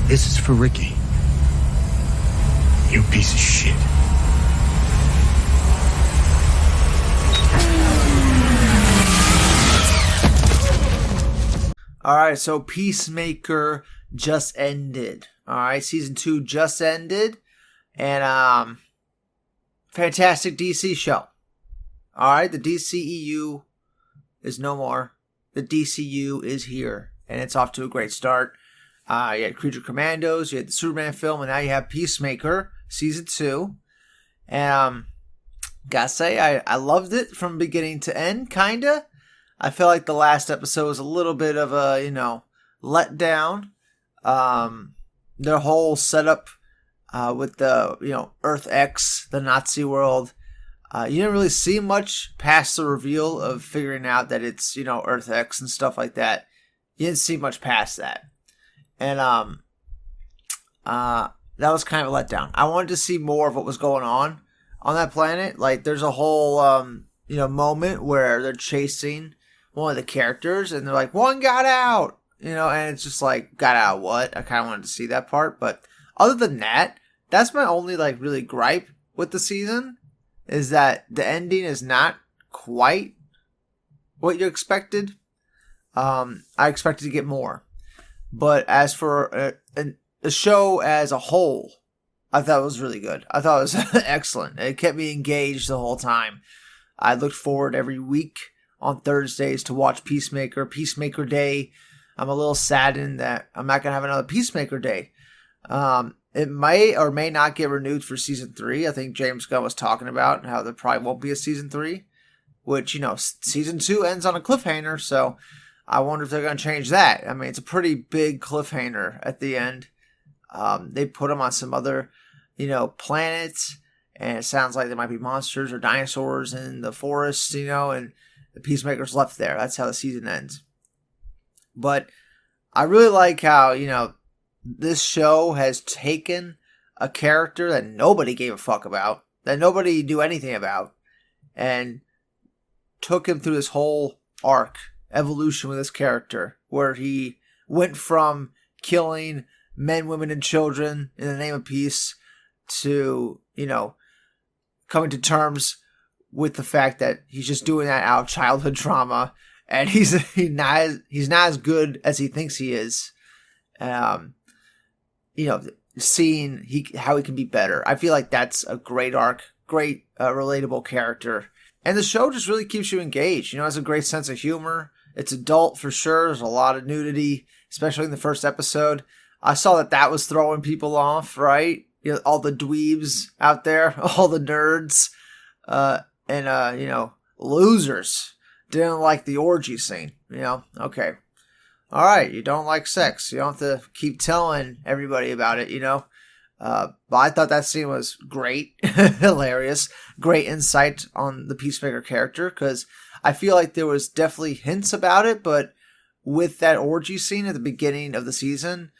This is for Ricky. You piece of shit. Alright, so Peacemaker just ended. Alright, season 2 just ended. And, fantastic DC show. Alright, the DCEU is no more. The DCU is here. And it's off to a great start. You had Creature Commandos, you had the Superman film, and now you have Peacemaker, season 2. And, gotta say, I loved it from beginning to end, kinda. I feel like the last episode was a little bit of a, letdown. Their whole setup with the, Earth X, the Nazi world. You didn't really see much past the reveal of figuring out that it's, Earth X and stuff like that. You didn't see much past that. And that was kind of a letdown. I wanted to see more of what was going on that planet. Like, there's a whole, moment where they're chasing one of the characters, and they're like, one got out, and it's just like, got out what? I kind of wanted to see that part, but other than that, that's my only, really gripe with the season, is that the ending is not quite what you expected. I expected to get more, but as for a show as a whole, I thought it was really good. I thought it was excellent. It kept me engaged the whole time. I looked forward every week on Thursdays to watch Peacemaker Day. I'm a little saddened that I'm not going to have another Peacemaker Day. It may or may not get renewed for season 3. I think James Gunn was talking about how there probably won't be a season 3, which, season 2 ends on a cliffhanger, so I wonder if they're going to change that. I mean, it's a pretty big cliffhanger at the end. They put him on some other, planets, and it sounds like there might be monsters or dinosaurs in the forest, and the Peacemaker's left there. That's how the season ends. But I really like how, this show has taken a character that nobody gave a fuck about, that nobody knew anything about, and took him through this whole arc, evolution with this character, where he went from killing men, women, and children in the name of peace to, coming to terms with the fact that he's just doing that out of childhood trauma, and he's not as good as he thinks he is. Seeing how he can be better. I feel like that's a great arc, great relatable character, and the show just really keeps you engaged. It has a great sense of humor. It's adult for sure. There's a lot of nudity, especially in the first episode. I saw that was throwing people off, right? All the dweebs out there, all the nerds. And losers didn't like the orgy scene, okay. All right, you don't like sex. You don't have to keep telling everybody about it, But I thought that scene was great, hilarious, great insight on the Peacemaker character, because I feel like there was definitely hints about it, but with that orgy scene at the beginning of the season,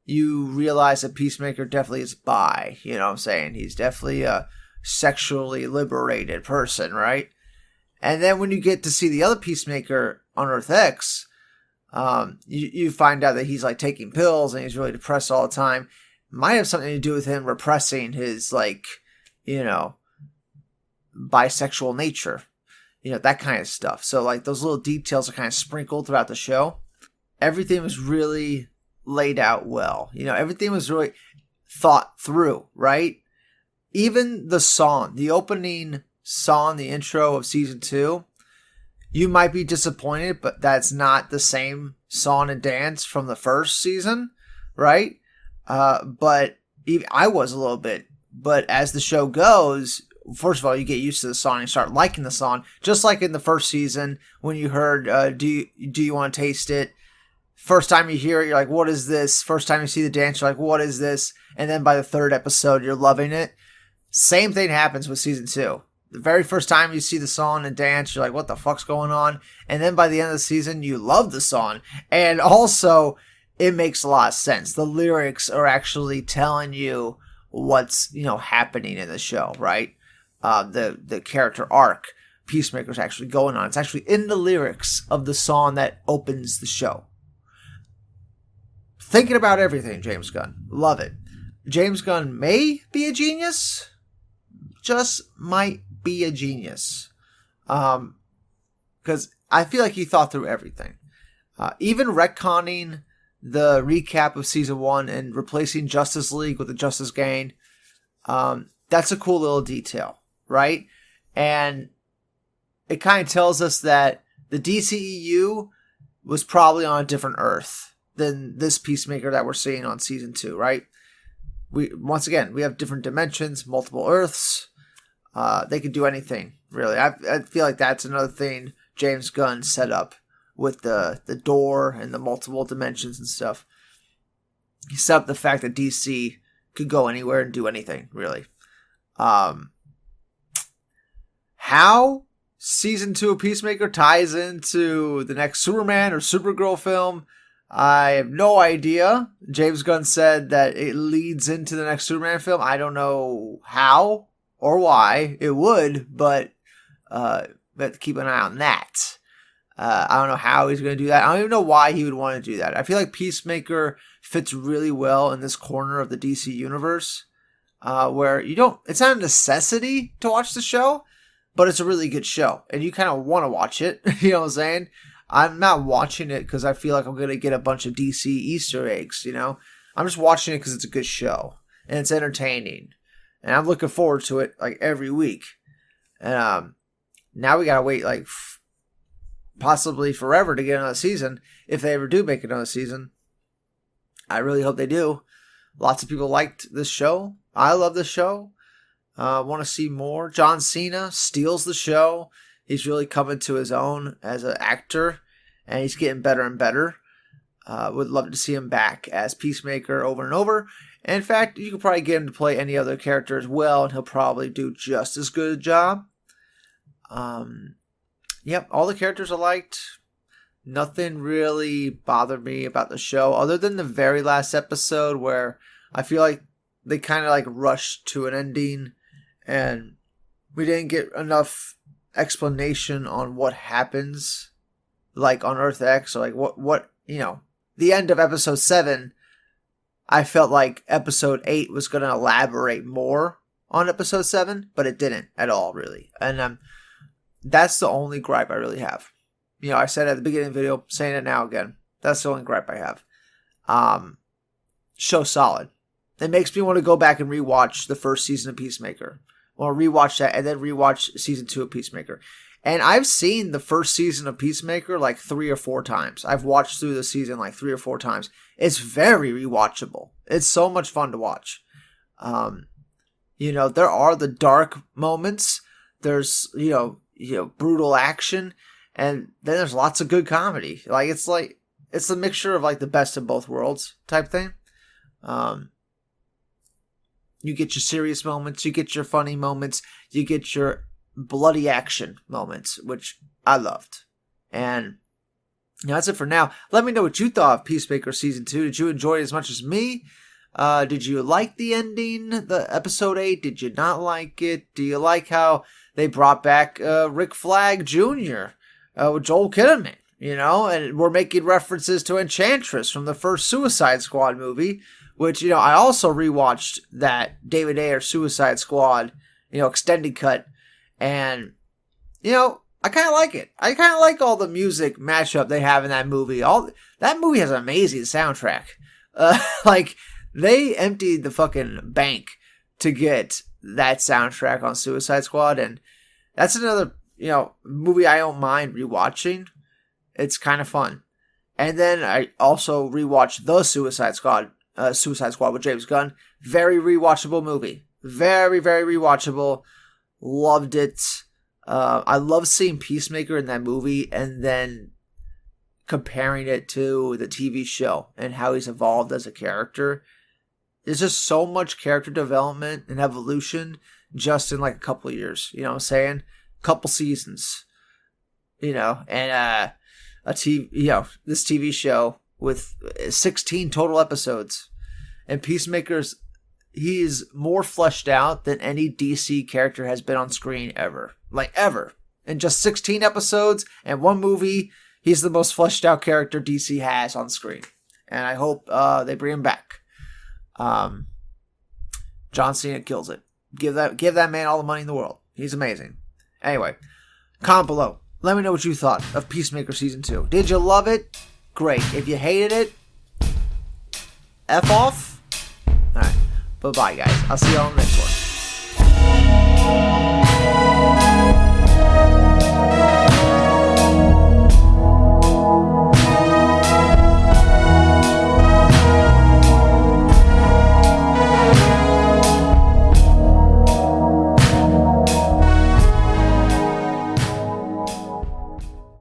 you realize that Peacemaker definitely is bi, what I'm saying? He's definitely a sexually liberated person, right? And then when you get to see the other Peacemaker on Earth X, you find out that he's taking pills and he's really depressed all the time. Might have something to do with him repressing his bisexual nature, that kind of stuff. So those little details are kind of sprinkled throughout the show. Everything was really laid out well. Everything was really thought through, right? Even the song, the opening song, the intro of season 2, you might be disappointed, but that's not the same song and dance from the first season, right? But I was a little bit. But as the show goes, first of all, you get used to the song and you start liking the song. Just like in the first season, when you heard, do you want to taste it? First time you hear it, you're like, what is this? First time you see the dance, you're like, what is this? And then by the third episode, you're loving it. Same thing happens with season 2. The very first time you see the song and dance, you're like, what the fuck's going on? And then by the end of the season, you love the song. And also, it makes a lot of sense. The lyrics are actually telling you what's, happening in the show, right? The character arc Peacemaker's actually going on. It's actually in the lyrics of the song that opens the show. thinking about everything, James Gunn. Love it. James Gunn may be a genius. Just might be a genius. Because I feel like he thought through everything. Even retconning the recap of season 1 and replacing Justice League with the Justice Gang, that's a cool little detail, right? And it kind of tells us that the DCEU was probably on a different Earth than this Peacemaker that we're seeing on season 2, right? We have different dimensions, multiple Earths. They could do anything, really. I feel like that's another thing James Gunn set up with the door and the multiple dimensions and stuff. He set up the fact that DC could go anywhere and do anything, really. How season 2 of Peacemaker ties into the next Superman or Supergirl film, I have no idea. James Gunn said that it leads into the next Superman film. I don't know how or why it would, but we have to keep an eye on that. I don't know how he's going to do that. I don't even know why he would want to do that. I feel like Peacemaker fits really well in this corner of the DC universe, where it's not a necessity to watch the show, but it's a really good show, and you kind of want to watch it. You know what I'm saying? I'm not watching it because I feel like I'm going to get a bunch of DC Easter eggs, you know? I'm just watching it because it's a good show, and it's entertaining, and I'm looking forward to it, like, every week. And now we got to wait, like, possibly forever to get another season, if they ever do make another season. I really hope they do. Lots of people liked this show. I love this show. Want to see more. John Cena steals the show. He's really coming to his own as an actor, and he's getting better and better. Would love to see him back as Peacemaker over and over. And in fact, you could probably get him to play any other character as well, and he'll probably do just as good a job. Yep, all the characters I liked. Nothing really bothered me about the show, other than the very last episode where I feel like they kind of like rushed to an ending, and we didn't get enough explanation on what happens, like on Earth X, or like what the end of episode 7. I felt like episode 8 was going to elaborate more on episode 7, but it didn't at all, really. And that's the only gripe I really have. You know, I said at the beginning of the video, saying it now again. That's the only gripe I have. Show solid. It makes me want to go back and rewatch the first season of Peacemaker. Or rewatch that and then rewatch season 2 of Peacemaker. And I've seen the first season of Peacemaker like 3 or 4 times. I've watched through the season like 3 or 4 times. It's very rewatchable. It's so much fun to watch. There are the dark moments. There's, brutal action. And then there's lots of good comedy. It's a mixture of like the best of both worlds type thing. You get your serious moments, you get your funny moments, you get your bloody action moments, which I loved. And that's it for now. Let me know what you thought of Peacemaker Season 2. Did you enjoy it as much as me? Did you like the ending, the episode 8? Did you not like it? Do you like how they brought back Rick Flag Jr. With Joel Kinnaman? And we're making references to Enchantress from the first Suicide Squad movie, which, I also rewatched that David Ayer Suicide Squad, extended cut. And, I kind of like it. I kind of like all the music mashup they have in that movie. That movie has an amazing soundtrack. They emptied the fucking bank to get that soundtrack on Suicide Squad. And that's another, movie I don't mind rewatching. It's kind of fun. And then I also rewatched the Suicide Squad with James Gunn. Very rewatchable movie. Very, very rewatchable. Loved it. I love seeing Peacemaker in that movie and then comparing it to the TV show and how he's evolved as a character. There's just so much character development and evolution just in like a couple of years. You know what I'm saying? Couple seasons. And this TV show with 16 total episodes. And Peacemaker's, he is more fleshed out than any DC character has been on screen ever. Like, ever. In just 16 episodes and one movie, he's the most fleshed out character DC has on screen. and I hope they bring him back. John Cena kills it. Give that man all the money in the world. He's amazing. Anyway, comment below. Let me know what you thought of Peacemaker Season 2. Did you love it? Great. If you hated it, F off. Alright. Bye-bye, guys. I'll see you on the next